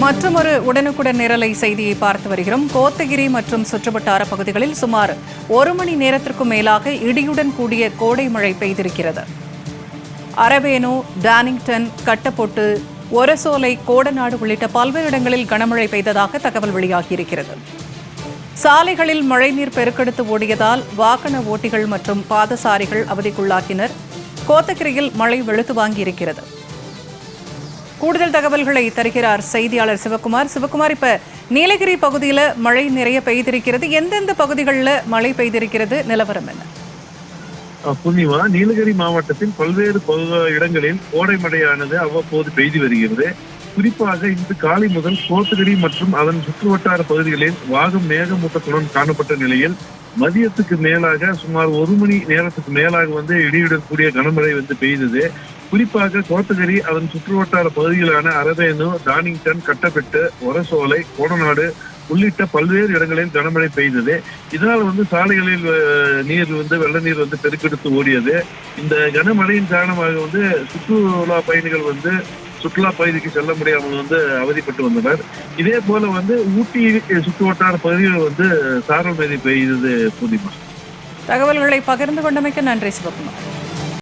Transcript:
மற்றொரு உடனுக்குடன் நிரலை செய்தியை பார்த்து வருகிறோம். கோத்தகிரி மற்றும் சுற்றுவட்டார பகுதிகளில் சுமார் 1 மணி நேரத்திற்கும் மேலாக இடியுடன் கூடிய கோடை மழை பெய்திருக்கிறது. அரவேணு, டானிங்டன், கட்டப்பொட்டு, ஒரசோலை, கோடநாடு உள்ளிட்ட பல்வேறு இடங்களில் கனமழை பெய்ததாக தகவல் வெளியாகியிருக்கிறது. சாலைகளில் மழைநீர் பெருக்கெடுத்து ஓடியதால் வாகன ஓட்டிகள் மற்றும் பாதசாரிகள் அவதிக்குள்ளாகினர். கோத்தகிரியில் மழை வெளுத்து வாங்கியிருக்கிறது. கூடுதல் தகவல்களை தருகிறார் செய்தியாளர் சிவகுமார். இப்ப நீலகிரி பகுதியில் மழை நிறைய பெய்திருக்கிறது. எந்தெந்த பகுதிகளில் மழை பெய்திருக்கிறது, நிலவரம் என்ன? பூர்ணிமா, நீலகிரி மாவட்டத்தின் பல்வேறு இடங்களில் கோடை மழையானது அவ்வப்போது பெய்து வருகிறது. குறிப்பாக இன்று காலை முதல் கோத்தகிரி மற்றும் அதன் சுற்றுவட்டார பகுதிகளில் வாகம் மேகமூட்டத்துடன் காணப்பட்ட நிலையில் மதியத்துக்கு மேலாக சுமார் 1 மணி நேரத்துக்கு மேலாக இடியுடன் கூடிய கனமழை பெய்தது. குறிப்பாக கோத்தகிரி அதன் சுற்றுவட்டார பகுதிகளான அரவேணு, டானிங்டன், கட்டப்பெட்டு, ஒரசோலை, கோடநாடு உள்ளிட்ட பல்வேறு இடங்களில் கனமழை பெய்தது. இதனால் சாலைகளில் நீர் வெள்ள நீர் பெருக்கெடுத்து ஓடியது. இந்த கனமழையின் காரணமாக சுற்றுலா பயணிகள் சுற்றுலா பகுதிக்கு செல்ல முடியாமல் அவதிப்பட்டு வந்தனர். இதே போல ஊட்டி சுற்றுவட்டார பகுதிகள் சாரல் மழை பெய்தது. பூர்ணிமா, தகவல்களை பகிர்ந்து கொண்டமைக்கு நன்றி சிவகுமார்.